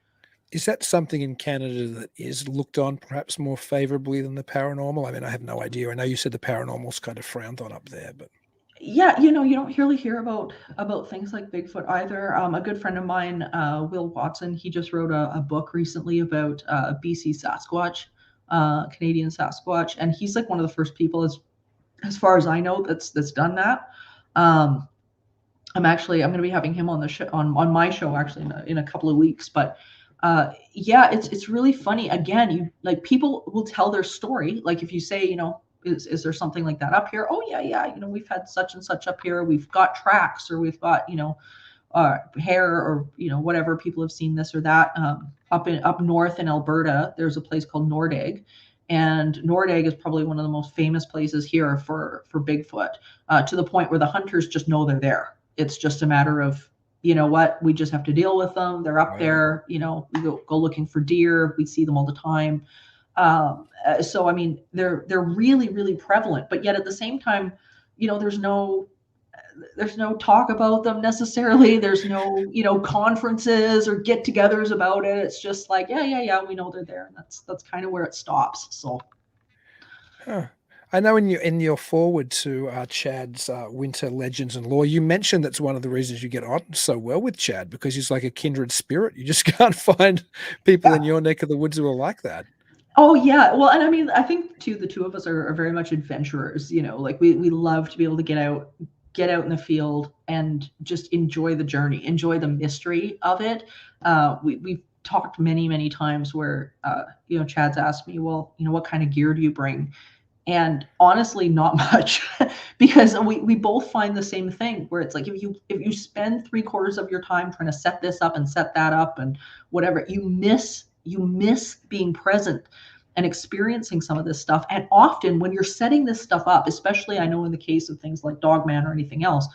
Is that something in Canada that is looked on perhaps more favorably than the paranormal? I mean, I have no idea. I know you said the paranormal's kind of frowned on up there, but yeah, you know, you don't really hear about things like Bigfoot either. A good friend of mine, Will Watson, he just wrote a book recently about BC Sasquatch, Canadian Sasquatch, and he's like one of the first people, as far as I know, that's done that. I'm going to be having him on the show, on my show actually in a couple of weeks. But yeah, it's really funny. Again, you like people will tell their story. Like if you say, you know, is there something like that up here? Oh yeah, you know, we've had such and such up here. We've got tracks, or we've got, you know, hair, or you know, whatever. People have seen this or that. Up north in Alberta, there's a place called Nordegg, and Nordegg is probably one of the most famous places here for Bigfoot, to the point where the hunters just know they're there. It's just a matter of, you know what, we just have to deal with them. They're up there. You know, we go looking for deer. We see them all the time. So I mean, they're really, really prevalent, but yet at the same time, you know, there's no talk about them necessarily. There's no, you know, conferences or get-togethers about it. It's just like, yeah, we know they're there, and that's kind of where it stops. So, I know in your forward to Chad's Winter Legends and Lore, you mentioned that's one of the reasons you get on so well with Chad, because he's like a kindred spirit. You just can't find people in your neck of the woods who are like that. Oh yeah, well, and I mean, I think too, the two of us are very much adventurers. You know, like we love to be able to get out in the field and just enjoy the journey, enjoy the mystery of it. We've talked many times where you know, Chad's asked me, well, you know, what kind of gear do you bring? And honestly, not much, because we both find the same thing, where it's like if you spend 3/4 of your time trying to set this up and set that up and whatever, you miss being present and experiencing some of this stuff. And often when you're setting this stuff up, especially I know in the case of things like Dogman or anything else,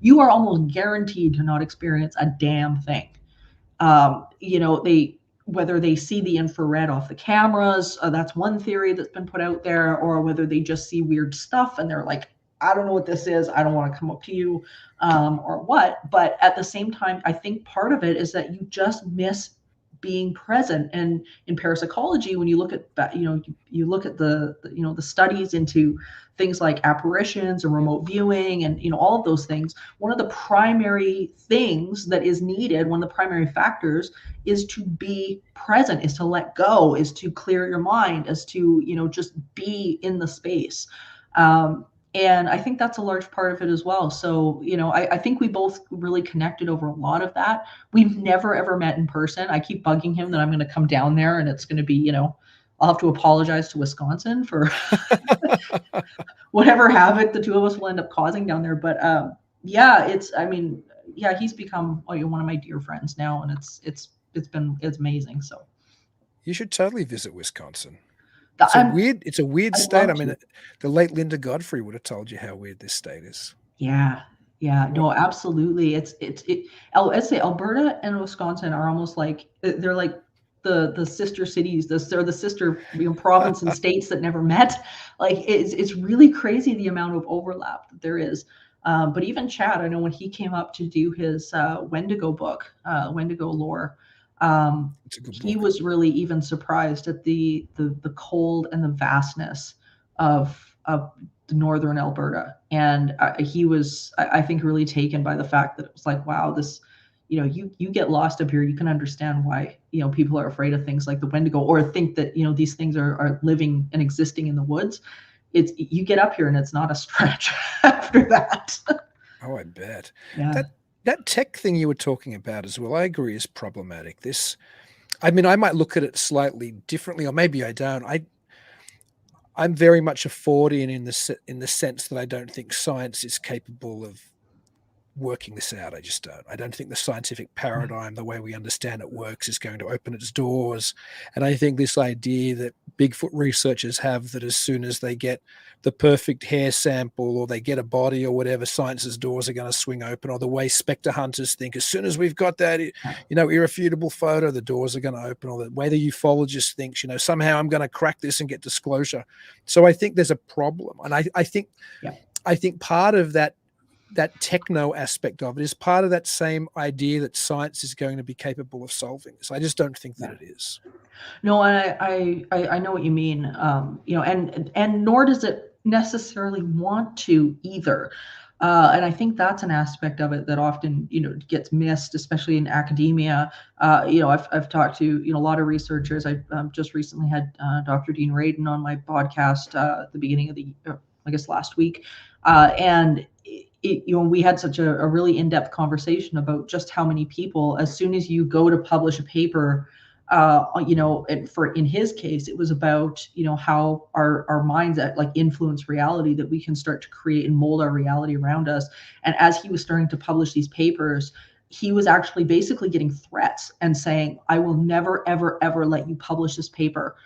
you are almost guaranteed to not experience a damn thing. You know, whether they see the infrared off the cameras, that's one theory that's been put out there, or whether they just see weird stuff and they're like, I don't know what this is, I don't want to come up to you, or what. But at the same time, I think part of it is that you just miss being present. And in parapsychology, when you look at that, you know, you look at the you know, the studies into things like apparitions and remote viewing and, you know, all of those things, one of the primary things that is needed, one of the primary factors, is to be present, is to let go, is to clear your mind, is to, you know, just be in the space. And I think that's a large part of it as well. So, you know, I think we both really connected over a lot of that. We've never, ever met in person. I keep bugging him that I'm going to come down there, and it's going to be, you know, I'll have to apologize to Wisconsin for whatever havoc the two of us will end up causing down there. But yeah, I mean, yeah, he's become one of my dear friends now, and it's amazing. So you should totally visit Wisconsin. It's a weird state. I mean, the late Linda Godfrey would have told you how weird this state is. Yeah, no, absolutely. I'd say Alberta and Wisconsin are almost like, they're like the sister cities. They're the sister, you know, province and states that never met. Like it's really crazy the amount of overlap that there is. But even Chad, I know when he came up to do his Wendigo book, Wendigo lore, It's a good he book. was really even surprised at the cold and the vastness of northern Alberta, and he was, I think, really taken by the fact that it was like, wow, this, you get lost up here, you can understand why people are afraid of things like the Wendigo, or think that these things are living and existing in the woods. It's, you get up here and it's not a stretch after that. Oh, I bet. Yeah. That tech thing you were talking about as well, I agree, is problematic. I mean, I might look at it slightly differently, or maybe I don't. I'm very much a Fordian in the sense that I don't think science is capable of working this out. I just don't. I don't think the scientific paradigm, the way we understand it works, is going to open its doors. And I think this idea that Bigfoot researchers have, that as soon as they get the perfect hair sample, or they get a body or whatever, science's doors are going to swing open, or the way spectre hunters think, as soon as we've got that, irrefutable photo, the doors are going to open, or the way the ufologist thinks, somehow I'm going to crack this and get disclosure. So I think there's a problem. And I think, Yeah. I think part of that techno aspect of it is part of that same idea that science is going to be capable of solving this. I just don't think that it is. No, I know what you mean. And nor does it necessarily want to either. And I think that's an aspect of it that often, gets missed, especially in academia. I've talked to, a lot of researchers. I just recently had Dr. Dean Radin on my podcast at the beginning of I guess last week. And we had such a really in-depth conversation about just how many people, as soon as you go to publish a paper, and in his case, it was about, how our minds influence reality, that we can start to create and mold our reality around us. And as he was starting to publish these papers, he was actually basically getting threats and saying, I will never, ever, ever let you publish this paper.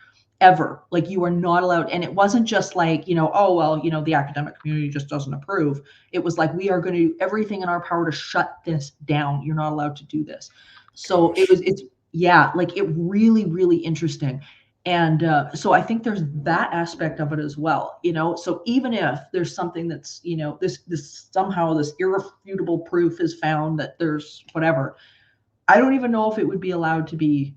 Ever. Like, you are not allowed. And it wasn't just like, oh, well, the academic community just doesn't approve. It was like, we are going to do everything in our power to shut this down. You're not allowed to do this. So it's really, really interesting. And so I think there's that aspect of it as well. So even if there's something that's, this somehow this irrefutable proof is found that there's whatever, I don't even know if it would be allowed to be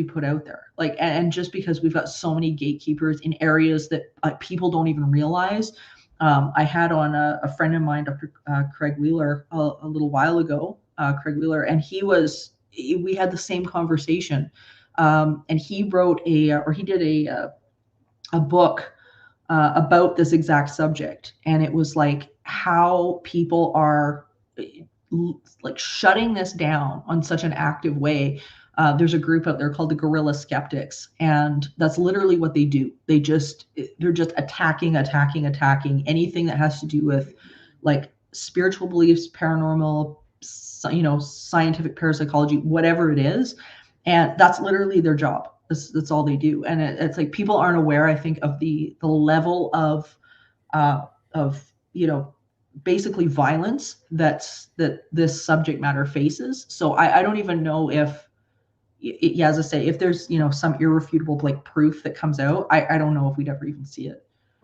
put out there. And just because we've got so many gatekeepers in areas that people don't even realize. I had on a friend of mine, Dr. Craig Wheeler, a little while ago, Craig Wheeler, and we had the same conversation. And he did a book about this exact subject. And it was like how people are shutting this down on such an active way. There's a group out there called the Guerrilla Skeptics, and that's literally what they do. They're just attacking anything that has to do with spiritual beliefs, paranormal, scientific parapsychology, whatever it is. And that's literally their job. That's all they do. And it's like, people aren't aware, I think, of the level of basically violence that this subject matter faces. So I don't even know if, as I say, if there's some irrefutable proof that comes out, I don't know if we'd ever even see it.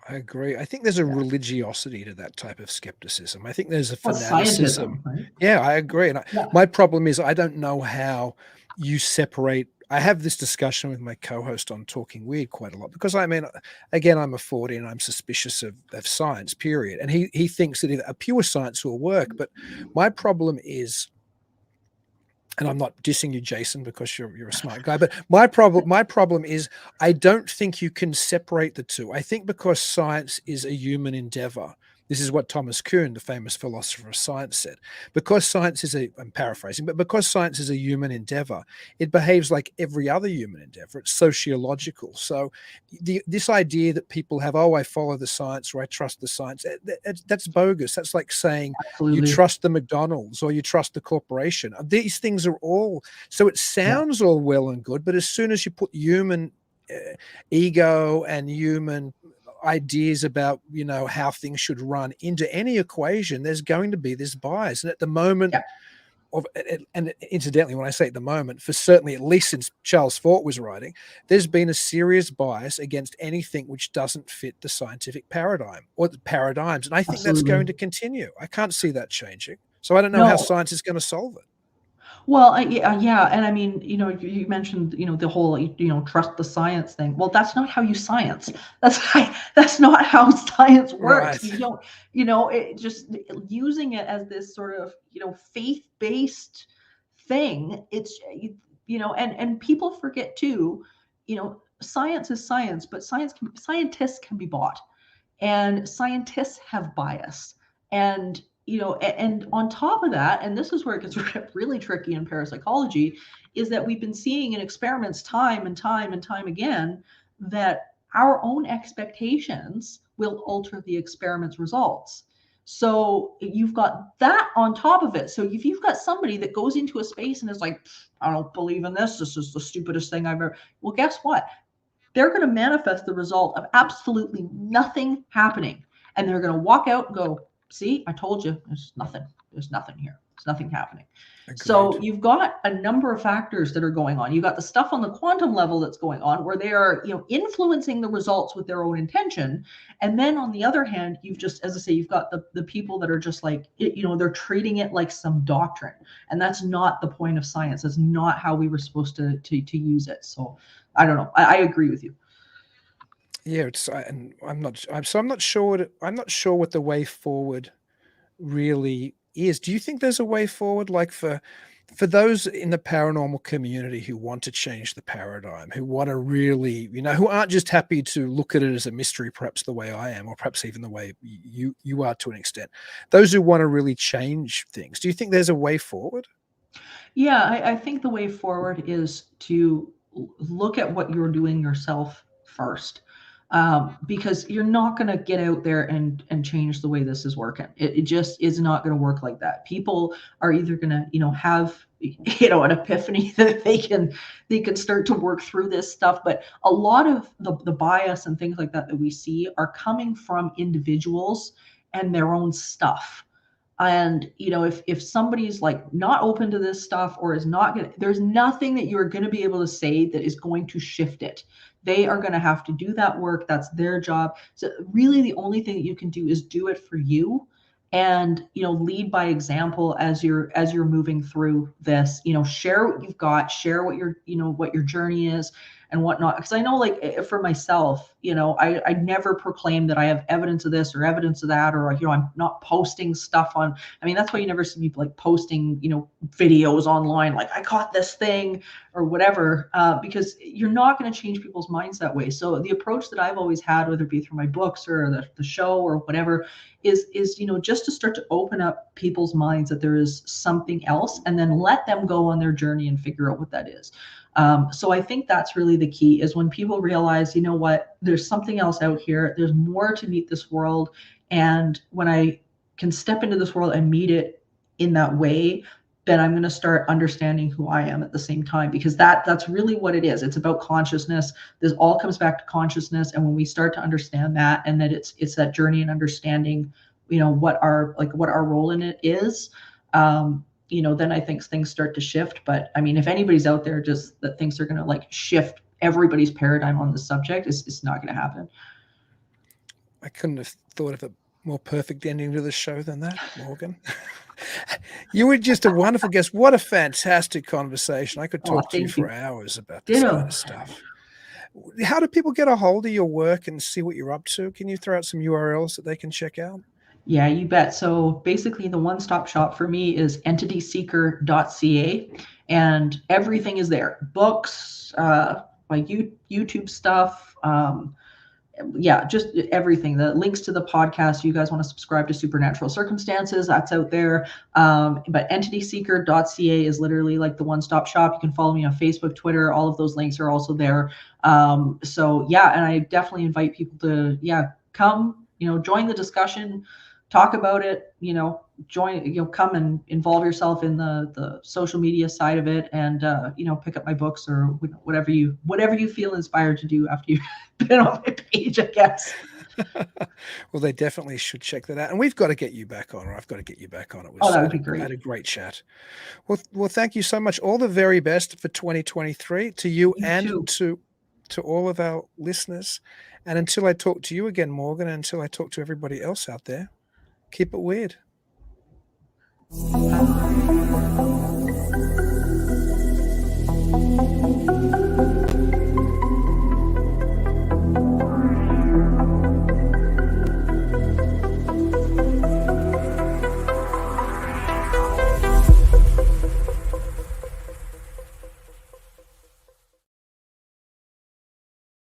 I agree. I think there's a religiosity to that type of skepticism. I think there's a fanaticism, fanaticism. right? Yeah, I agree. And my problem is, I don't know how you separate. I have this discussion with my co-host on Talking Weird quite a lot, because I mean, again, I'm a 40 and I'm suspicious of science, period. And he thinks that a pure science will work. But my problem is, and I'm not dissing you, Jason, because you're a smart guy, but my problem is, I don't think you can separate the two. I think because science is a human endeavor. This is what Thomas Kuhn, the famous philosopher of science, said. Because science is I'm paraphrasing, but because science is a human endeavor, it behaves like every other human endeavor. It's sociological. So this idea that people have, oh, I follow the science, or I trust the science, that's bogus. That's like saying Absolutely. You trust the McDonald's or you trust the corporation. These things are all, so it sounds all well and good, but as soon as you put human ego and human ideas about how things should run into any equation, there's going to be this bias. And at the moment, and incidentally, when I say at the moment, for certainly at least since Charles Fort was writing, there's been a serious bias against anything which doesn't fit the scientific paradigm or the paradigms. And I think that's going to continue. I can't see that changing. So I don't know how science is going to solve it. Well, yeah, and I mean, you mentioned, the whole, trust the science thing. Well, that's not how you science. That's not how science works. Right. You don't, it just using it as this sort of, faith-based thing. It's, and people forget too, science is science, but scientists can be bought, and scientists have bias. And and on top of that, and this is where it gets really tricky in parapsychology, is that we've been seeing in experiments time and time and time again that our own expectations will alter the experiment's results. So you've got that on top of it. So if you've got somebody that goes into a space and is like, I don't believe in this is the stupidest thing I've ever, well, guess what? They're going to manifest the result of absolutely nothing happening. And they're going to walk out and go, see, I told you, there's nothing here. There's nothing happening. Agreed. So you've got a number of factors that are going on. You've got the stuff on the quantum level that's going on where they are, influencing the results with their own intention. And then on the other hand, you've just, as I say, you've got the people that are just like, they're treating it like some doctrine. And that's not the point of science. That's not how we were supposed to use it. So I don't know. I agree with you. Yeah, and I'm not sure what the way forward really is. Do you think there's a way forward, like for those in the paranormal community who want to change the paradigm, who want to really, who aren't just happy to look at it as a mystery, perhaps the way I am, or perhaps even the way you are to an extent, those who want to really change things, do you think there's a way forward? Yeah, I think the way forward is to look at what you're doing yourself first. Because you're not going to get out there and change the way this is working. It just is not going to work like that. People are either going to, have, an epiphany that they can start to work through this stuff. But a lot of the bias and things like that we see are coming from individuals and their own stuff. And if somebody's like not open to this stuff or is not going to, there's nothing that you're going to be able to say that is going to shift it. They are going to have to do that work. That's their job. So really the only thing that you can do is do it for you, and lead by example as you're moving through this. Share what you've got, share what your journey is and whatnot. Because I know, like, for myself, I never proclaim that I have evidence of this or evidence of that, or I'm not posting stuff on. I mean, that's why you never see me like posting videos online like I caught this thing or whatever, because you're not going to change people's minds that way. So the approach that I've always had, whether it be through my books or the show or whatever, is just to start to open up people's minds that there is something else, and then let them go on their journey and figure out what that is. So I think that's really the key, is when people realize, what, there's something else out here, there's more to meet this world. And when I can step into this world and meet it in that way, then I'm going to start understanding who I am at the same time, because that's really what it is. It's about consciousness. This all comes back to consciousness. And when we start to understand that, and that it's that journey and understanding, what our role in it is, then I think things start to shift. But I mean, if anybody's out there just that thinks they're going to like shift everybody's paradigm on this subject, it's not going to happen. I couldn't have thought of a more perfect ending to the show than that, Morgan. You were just a wonderful guest. What a fantastic conversation. I could talk to you for hours about this kind of stuff. How do people get a hold of your work and see what you're up to? Can you throw out some URLs that they can check out? Yeah, you bet. So basically the one-stop shop for me is entityseeker.ca, and everything is there. Books, like YouTube stuff, just everything. The links to the podcast. You guys want to subscribe to Supernatural Circumstances, that's out there. But entityseeker.ca is literally like the one-stop shop. You can follow me on Facebook, Twitter. All of those links are also there. So yeah, and I definitely invite people to come, join the discussion, talk about it, come and involve yourself in the social media side of it, and pick up my books or whatever you feel inspired to do after you've been on my page, I guess. Well, they definitely should check that out. And we've got to get you back on, or I've got to get you back on. That would be great. I had a great chat. Well, thank you so much. All the very best for 2023 to you and to all of our listeners. And until I talk to you again, Morgan, and until I talk to everybody else out there, keep it weird.